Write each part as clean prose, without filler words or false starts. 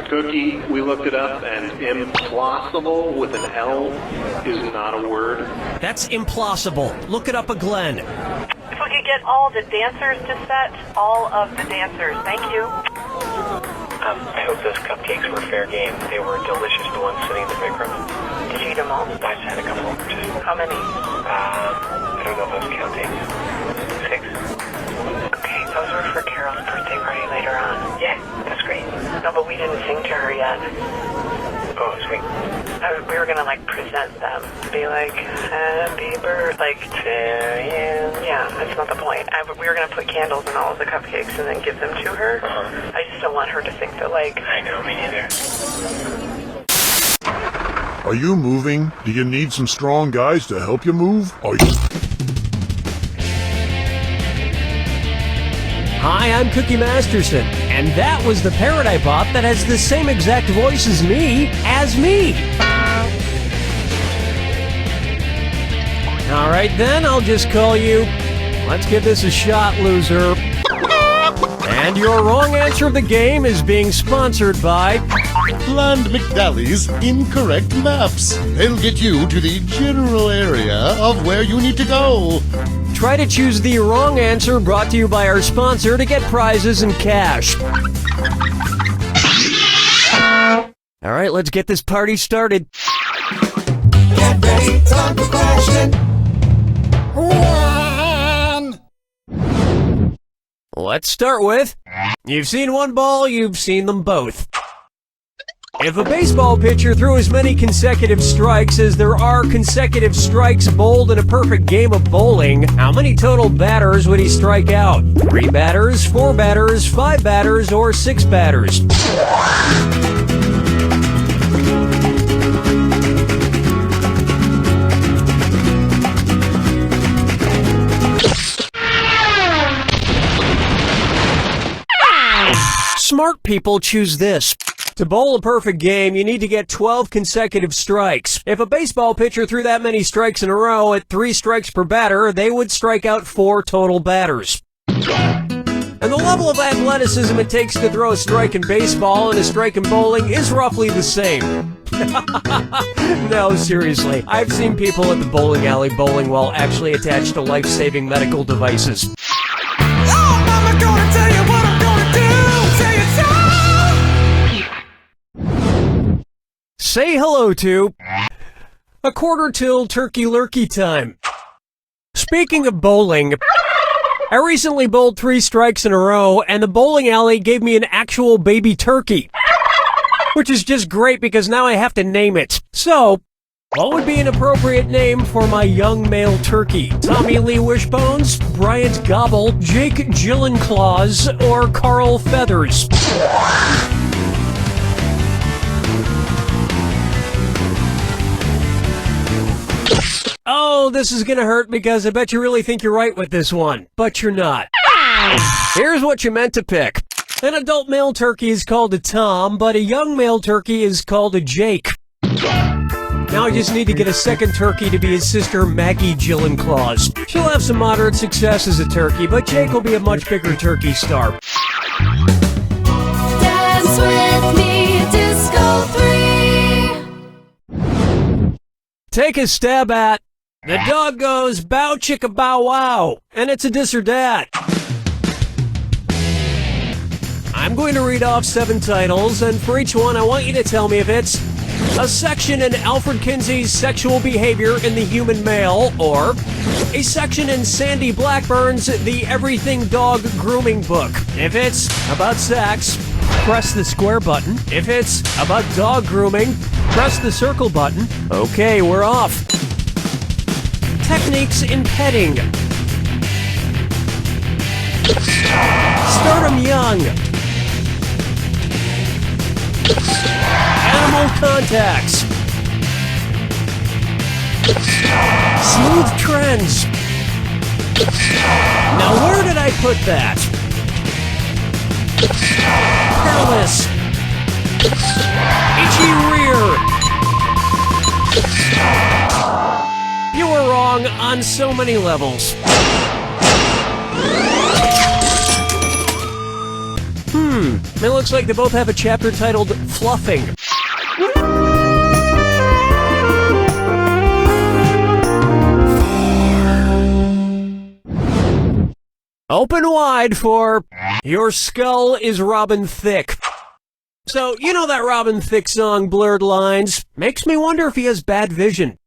Cookie, we looked it up, and implausible with an L is not a word. That's implausible. Look it up, Glenn. If we could get all the dancers to set, all of the dancers. Thank you. I hope those cupcakes were fair game. They were delicious, the ones sitting in the big room. Did you eat them all? I just had a couple. How many? I don't know if I was counting. 6. Okay, those were for Carol's birthday party later on. Yeah, that's great. No, but we didn't sing to her yet. Oh, sweet. We were gonna present them, be like, happy birthday to you. Yeah, that's not the point. We were gonna put candles in all of the cupcakes and then give them to her. I just don't want her to think that I know, me neither. Are you moving? Do you need some strong guys to help you move? Are you... Hi, I'm Cookie Masterson, and that was the parrot I bought that has the same exact voice as me. Alright then, I'll just call you. Let's give this a shot, loser. And your wrong answer of the game is being sponsored by... Land McDally's Incorrect Maps. They'll get you to the general area of where you need to go. Try to choose the wrong answer, brought to you by our sponsor, to get prizes and cash. Alright, let's get this party started. Get ready, time for question 1. Let's start with, you've seen one ball, you've seen them both. If a baseball pitcher threw as many consecutive strikes as there are consecutive strikes bowled in a perfect game of bowling, how many total batters would he strike out? 3 batters, 4 batters, 5 batters, or 6 batters? Smart people choose this. To bowl a perfect game, you need to get 12 consecutive strikes. If a baseball pitcher threw that many strikes in a row at 3 strikes per batter, they would strike out 4 total batters. And the level of athleticism it takes to throw a strike in baseball and a strike in bowling is roughly the same. No, seriously. I've seen people at the bowling alley bowling while actually attached to life-saving medical devices. Oh, Mama, gonna tell you what I'm gonna do. Say it so. Say hello to a 1/4 till turkey lurkey time. Speaking of bowling, I recently bowled 3 strikes in a row, and the bowling alley gave me an actual baby turkey. Which is just great because now I have to name it. So, what would be an appropriate name for my young male turkey? Tommy Lee Wishbones, Bryant Gobble, Jake Gyllenclaws, or Carl Feathers? Oh, this is gonna hurt because I bet you really think you're right with this one, but you're not. Here's what you meant to pick. An adult male turkey is called a Tom, but a young male turkey is called a Jake. Now I just need to get a second turkey to be his sister Maggie Gyllenclaws. She'll have some moderate success as a turkey, but Jake will be a much bigger turkey star. Dance with me, Disco 3. Take a stab at... The dog goes, bow chicka bow wow, and it's a dis or dat. I'm going to read off 7 titles, and for each one I want you to tell me if it's a section in Alfred Kinsey's Sexual Behavior in the Human Male, or a section in Sandy Blackburn's The Everything Dog Grooming Book. If it's about sex, press the square button. If it's about dog grooming, press the circle button. Okay, we're off. Techniques in petting. Start 'em young. Animal contacts. Smooth trends. Now where did I put that? Careless. Itchy rear. You were wrong on so many levels. It looks like they both have a chapter titled Fluffing. Open wide for Your Skull is Robin Thicke. So, you know that Robin Thicke song, Blurred Lines? Makes me wonder if he has bad vision.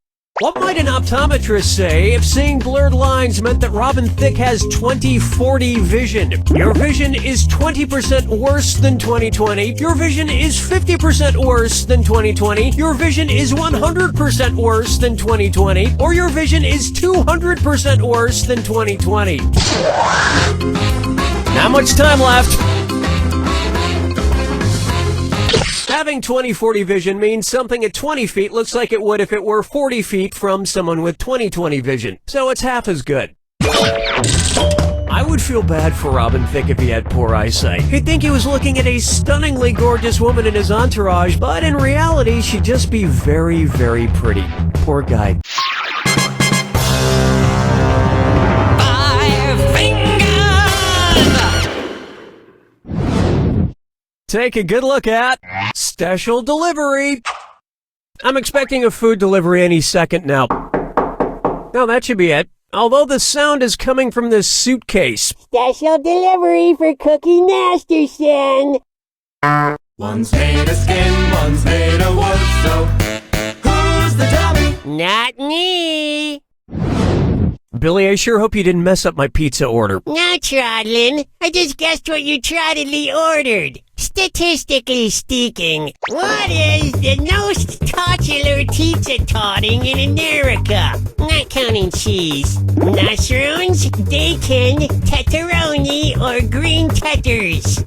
What might an optometrist say if seeing blurred lines meant that Robin Thicke has 20/40 vision? Your vision is 20% worse than 20/20. Your vision is 50% worse than 20/20. Your vision is 100% worse than 20/20. Or your vision is 200% worse than 20/20. Not much time left. Having 20/40 vision means something at 20 feet looks like it would if it were 40 feet from someone with 20/20 vision. So it's half as good. I would feel bad for Robin Thicke if he had poor eyesight. He'd think he was looking at a stunningly gorgeous woman in his entourage, but in reality, she'd just be very, very pretty. Poor guy. Take a good look at Special Delivery. I'm expecting a food delivery any second now. No, that should be it. Although the sound is coming from this suitcase. Special delivery for Cookie Masterson. One's made of skin, one's made of wood, so who's the dummy? Not me. Billy, I sure hope you didn't mess up my pizza order. No, Trottlin. I just guessed what you trottedly ordered. Statistically speaking, what is the most popular pizza topping in America? Not counting cheese. Mushrooms, bacon, pepperoni, or green peppers.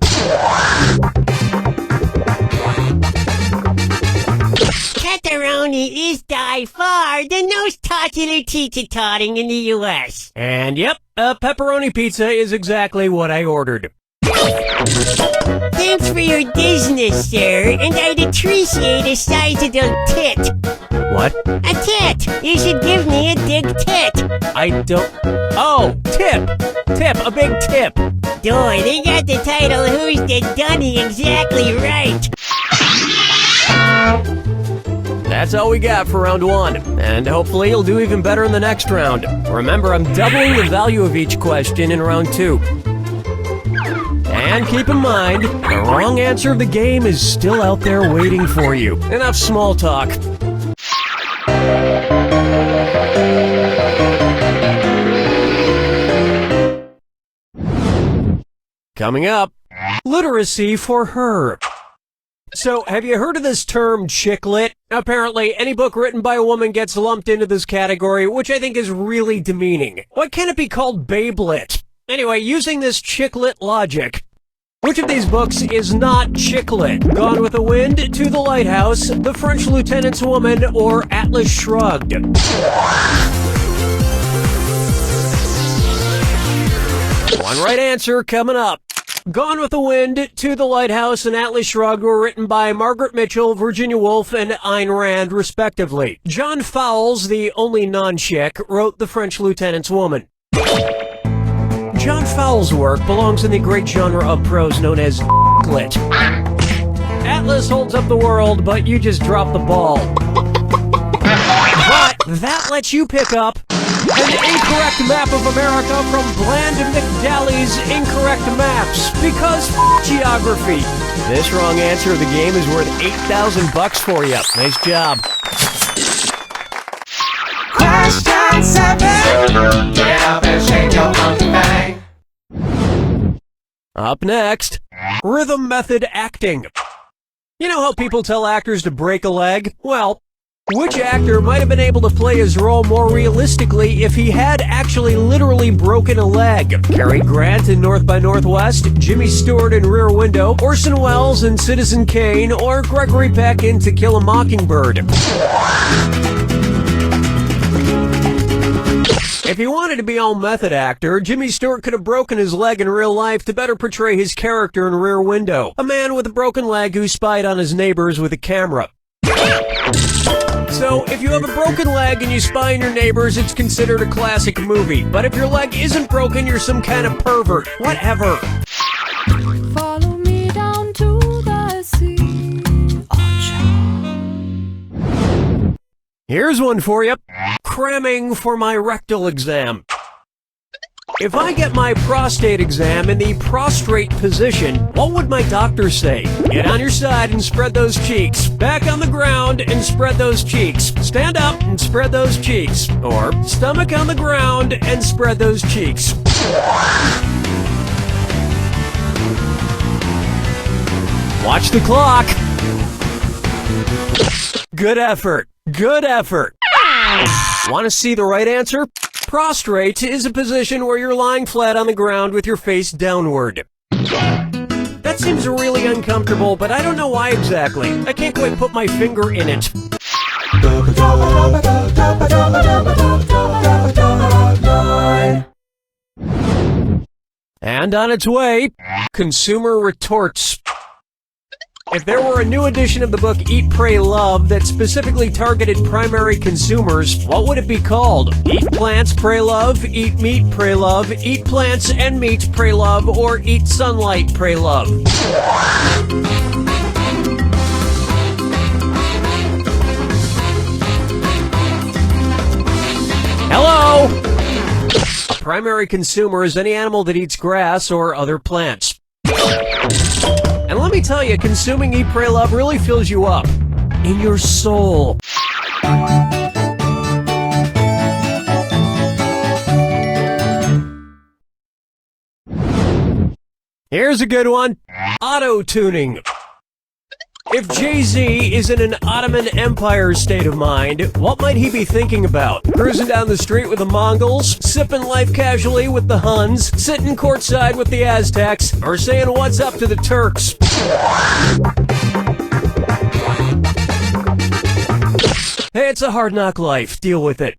Pepperoni is by far the most popular pizza topping in the U.S. And yep, a pepperoni pizza is exactly what I ordered. Thanks for your business, sir, and I'd appreciate a sizable tit. What? A tit! You should give me a big tit. I don't... Oh, tip! Tip, a big tip. Boy, they got the title Who's the Dunny exactly right. That's all we got for round one, and hopefully you'll do even better in the next round. Remember, I'm doubling the value of each question in round two. And keep in mind, the wrong answer of the game is still out there waiting for you. Enough small talk. Coming up, literacy for her. So, have you heard of this term, chicklit? Apparently, any book written by a woman gets lumped into this category, which I think is really demeaning. Why can't it be called babelit? Anyway, using this chicklit logic, which of these books is not chicklit? Gone with the Wind, To the Lighthouse, The French Lieutenant's Woman, or Atlas Shrugged? One right answer coming up. Gone with the Wind, To the Lighthouse, and Atlas Shrugged were written by Margaret Mitchell, Virginia Woolf, and Ayn Rand, respectively. John Fowles, the only non-chick, wrote The French Lieutenant's Woman. John Fowles' work belongs in the great genre of prose known as lit. Atlas holds up the world, but you just drop the ball. But that lets you pick up an incorrect map of America from Bland McDally's Incorrect Maps, because geography. This wrong answer of the game is worth $8,000 for you. Nice job. Question 7. Get up and shake your monkey bang. Up next, rhythm method acting. You know how people tell actors to break a leg? Well, which actor might have been able to play his role more realistically if he had actually literally broken a leg? Cary Grant in North by Northwest, Jimmy Stewart in Rear Window, Orson Welles in Citizen Kane, or Gregory Peck in To Kill a Mockingbird? If he wanted to be all method actor, Jimmy Stewart could have broken his leg in real life to better portray his character in Rear Window, a man with a broken leg who spied on his neighbors with a camera. So, if you have a broken leg and you spy on your neighbors, it's considered a classic movie. But if your leg isn't broken, you're some kind of pervert. Whatever. Follow me down to Here's one for you. Cramming for my rectal exam. If I get my prostate exam in the prostrate position, what would my doctor say? Get on your side and spread those cheeks. Back on the ground and spread those cheeks. Stand up and spread those cheeks. Or stomach on the ground and spread those cheeks. Watch the clock. Good effort. Good effort. Want to see the right answer? Prostrate is a position where you're lying flat on the ground with your face downward. That seems really uncomfortable, but I don't know why exactly. I can't quite put my finger in it. And on its way, consumer retorts. If there were a new edition of the book Eat, Pray, Love that specifically targeted primary consumers, what would it be called? Eat Plants, Pray, Love, Eat Meat, Pray, Love, Eat Plants and Meat, Pray, Love, or Eat Sunlight, Pray, Love? Hello! A primary consumer is any animal that eats grass or other plants. And let me tell you, consuming Eat, Pray, Love really fills you up. In your soul. Here's a good one. Auto-tuning. If Jay-Z is in an Ottoman Empire state of mind, what might he be thinking about? Cruising down the street with the Mongols, sipping life casually with the Huns, sitting courtside with the Aztecs, or saying what's up to the Turks? Hey, it's a hard knock life. Deal with it.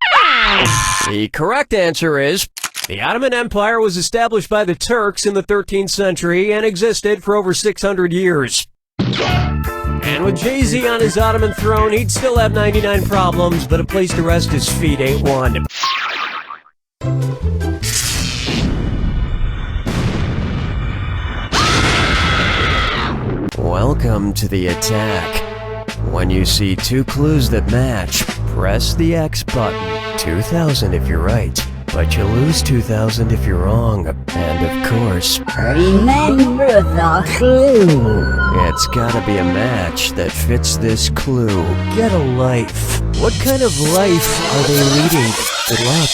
The correct answer is, the Ottoman Empire was established by the Turks in the 13th century and existed for over 600 years. And with Jay-Z on his Ottoman throne, he'd still have 99 problems, but a place to rest his feet ain't one. Welcome to the attack. When you see two clues that match, press the X button. 2,000 if you're right, but you lose 2,000 if you're wrong. And of course, remember the clue. It's gotta be a match that fits this clue. Get a life. What kind of life are they leading? Good luck.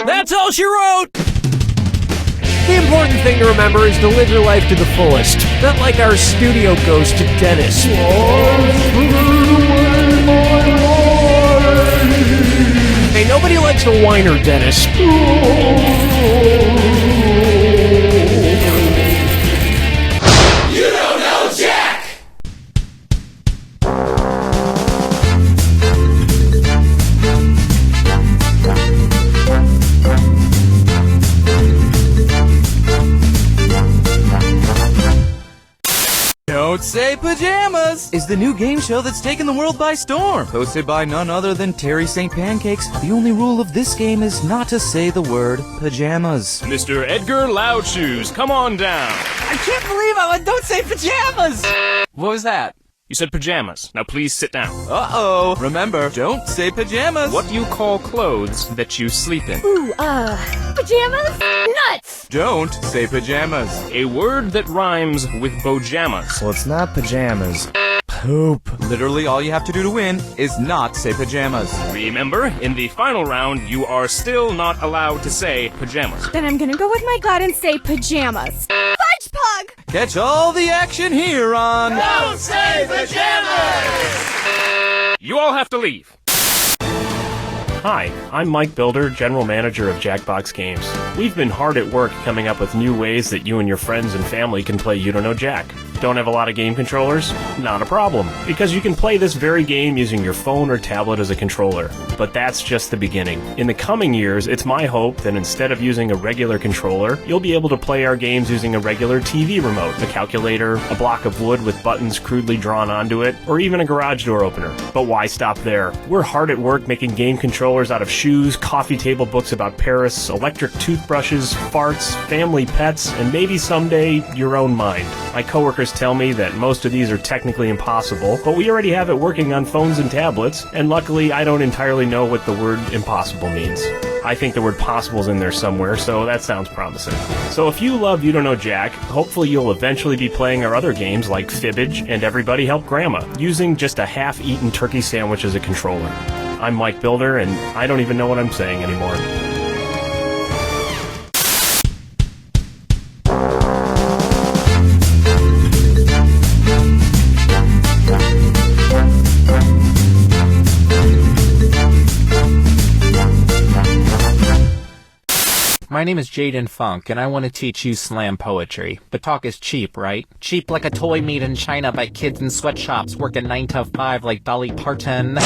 That's all she wrote! The important thing to remember is to live your life to the fullest. Not like our studio ghost, Dennis. Hey, nobody likes the whiner, Dennis. You don't know Jack! Don't Say Pajamas is the new game show that's taken the world by storm. Hosted by none other than Terry St. Pancakes. The only rule of this game is not to say the word pajamas. Mr. Edgar Loudshoes, come on down. I can't believe I went Don't Say Pajamas! What was that? You said pajamas. Now please sit down. Uh-oh. Remember, don't say pajamas. What do you call clothes that you sleep in? Ooh, pajamas? Nuts! Don't say pajamas. A word that rhymes with bojamas. Well, it's not pajamas. Poop. Literally all you have to do to win is not say pajamas. Remember, in the final round, you are still not allowed to say pajamas. Then I'm gonna go with my gut and say pajamas. Fudge Pug! Catch all the action here on Don't Say Pajamas! You all have to leave. Hi, I'm Mike Builder, General Manager of Jackbox Games. We've been hard at work coming up with new ways that you and your friends and family can play You Don't Know Jack. Don't have a lot of game controllers? Not a problem, because you can play this very game using your phone or tablet as a controller. But that's just the beginning. In the coming years, it's my hope that instead of using a regular controller, you'll be able to play our games using a regular TV remote, a calculator, a block of wood with buttons crudely drawn onto it, or even a garage door opener. But why stop there? We're hard at work making game controllers out of shoes, coffee table books about Paris, electric toothbrushes, farts, family pets, and maybe someday your own mind. My coworkers tell me that most of these are technically impossible, but we already have it working on phones and tablets, and luckily I don't entirely know what the word impossible means. I think the word possible's in there somewhere, so that sounds promising. So if you love You Don't Know Jack, hopefully you'll eventually be playing our other games like Fibbage and Everybody Help Grandma, using just a half-eaten turkey sandwich as a controller. I'm Mike Builder, and I don't even know what I'm saying anymore. My name is Jaden Funk, and I want to teach you slam poetry. But talk is cheap, right? Cheap like a toy made in China by kids in sweatshops working 9 to 5 like Dolly Parton.